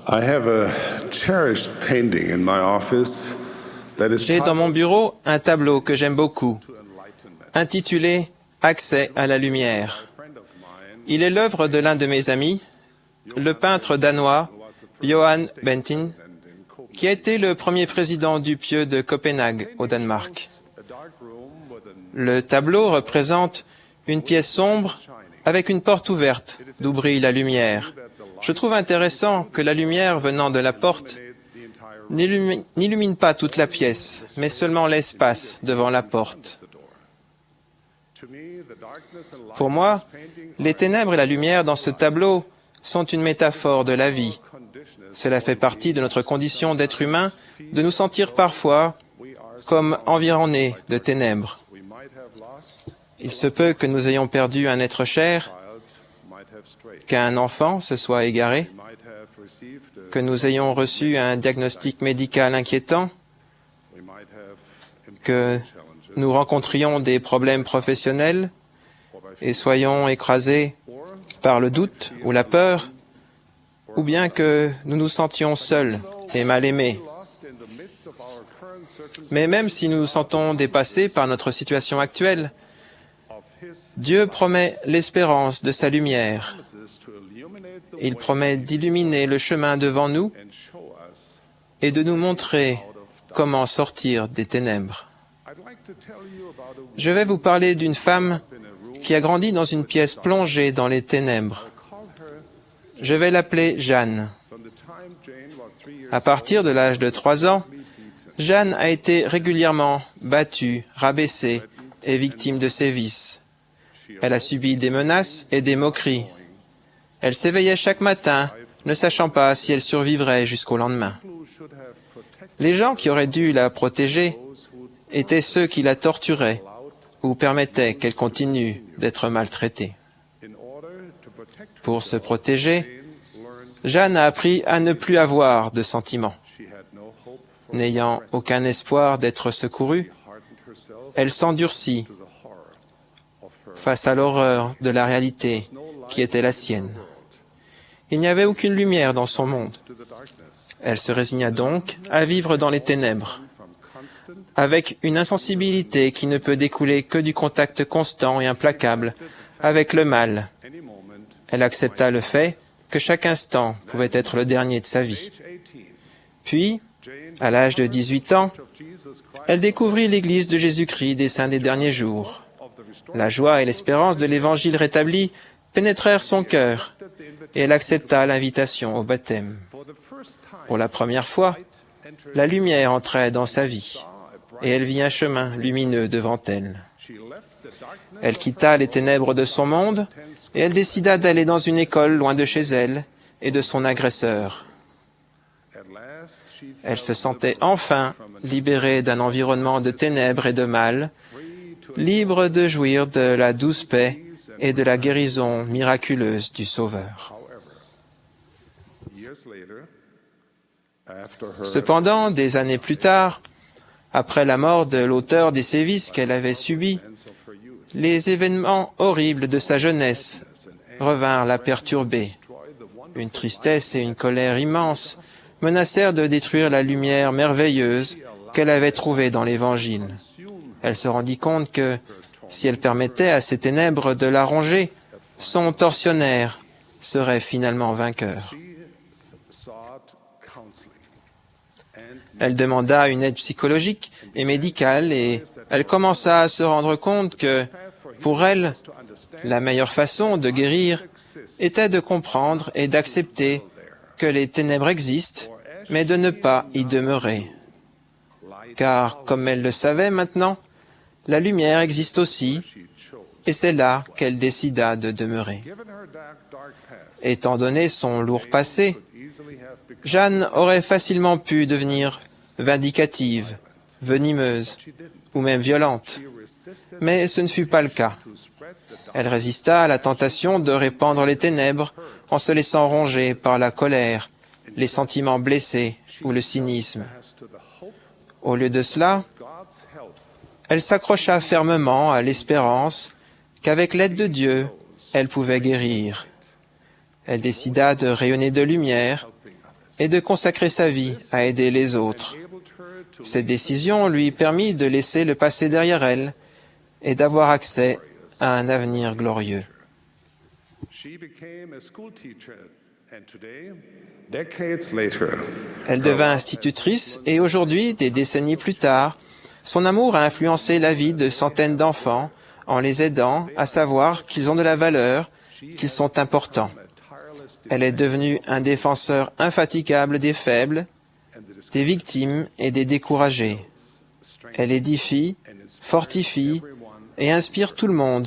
I have a cherished painting in my office that is J'ai dans mon bureau un tableau que j'aime beaucoup, intitulé « Accès à la lumière ». Il est l'œuvre de l'un de mes amis, le peintre danois Johan Bentin, qui a été le premier président du Pieux de Copenhague, au Danemark. Le tableau représente une pièce sombre avec une porte ouverte d'où brille la lumière. Je trouve intéressant que la lumière venant de la porte n'illumine pas toute la pièce, mais seulement l'espace devant la porte. Pour moi, les ténèbres et la lumière dans ce tableau sont une métaphore de la vie. Cela fait partie de notre condition d'être humain de nous sentir parfois comme environnés de ténèbres. Il se peut que nous ayons perdu un être cher, qu'un enfant se soit égaré, que nous ayons reçu un diagnostic médical inquiétant, que nous rencontrions des problèmes professionnels et soyons écrasés par le doute ou la peur, ou bien que nous nous sentions seuls et mal aimés. Mais même si nous nous sentons dépassés par notre situation actuelle, Dieu promet l'espérance de sa lumière. Il promet d'illuminer le chemin devant nous et de nous montrer comment sortir des ténèbres. Je vais vous parler d'une femme qui a grandi dans une pièce plongée dans les ténèbres. Je vais l'appeler Jeanne. À partir de l'âge de 3 ans, Jeanne a été régulièrement battue, rabaissée et victime de sévices. Elle a subi des menaces et des moqueries. Elle s'éveillait chaque matin, ne sachant pas si elle survivrait jusqu'au lendemain. Les gens qui auraient dû la protéger étaient ceux qui la torturaient ou permettaient qu'elle continue d'être maltraitée. Pour se protéger, Jeanne a appris à ne plus avoir de sentiments. N'ayant aucun espoir d'être secourue, elle s'endurcit face à l'horreur de la réalité qui était la sienne. Il n'y avait aucune lumière dans son monde. Elle se résigna donc à vivre dans les ténèbres, avec une insensibilité qui ne peut découler que du contact constant et implacable avec le mal. Elle accepta le fait que chaque instant pouvait être le dernier de sa vie. Puis, à l'âge de 18 ans, elle découvrit l'Église de Jésus-Christ des Saints des Derniers Jours. La joie et l'espérance de l'Évangile rétabli pénétrèrent son cœur et elle accepta l'invitation au baptême. Pour la première fois, la lumière entrait dans sa vie et elle vit un chemin lumineux devant elle. Elle quitta les ténèbres de son monde et elle décida d'aller dans une école loin de chez elle et de son agresseur. Elle se sentait enfin libérée d'un environnement de ténèbres et de mal, libre de jouir de la douce paix et de la guérison miraculeuse du Sauveur. Cependant, des années plus tard, après la mort de l'auteur des sévices qu'elle avait subis, les événements horribles de sa jeunesse revinrent la perturber. Une tristesse et une colère immenses menacèrent de détruire la lumière merveilleuse qu'elle avait trouvée dans l'Évangile. Elle se rendit compte que, si elle permettait à ces ténèbres de la ronger, son tortionnaire serait finalement vainqueur. Elle demanda une aide psychologique et médicale et elle commença à se rendre compte que, pour elle, la meilleure façon de guérir était de comprendre et d'accepter que les ténèbres existent, mais de ne pas y demeurer. Car, comme elle le savait maintenant, la lumière existe aussi, et c'est là qu'elle décida de demeurer. Étant donné son lourd passé, Jeanne aurait facilement pu devenir vindicative, venimeuse ou même violente, mais ce ne fut pas le cas. Elle résista à la tentation de répandre les ténèbres en se laissant ronger par la colère, les sentiments blessés ou le cynisme. Au lieu de cela, elle s'accrocha fermement à l'espérance qu'avec l'aide de Dieu, elle pouvait guérir. Elle décida de rayonner de lumière et de consacrer sa vie à aider les autres. Cette décision lui permit de laisser le passé derrière elle et d'avoir accès à un avenir glorieux. Elle devint institutrice et aujourd'hui, des décennies plus tard, son amour a influencé la vie de centaines d'enfants en les aidant à savoir qu'ils ont de la valeur, qu'ils sont importants. Elle est devenue un défenseur infatigable des faibles, des victimes et des découragés. Elle édifie, fortifie et inspire tout le monde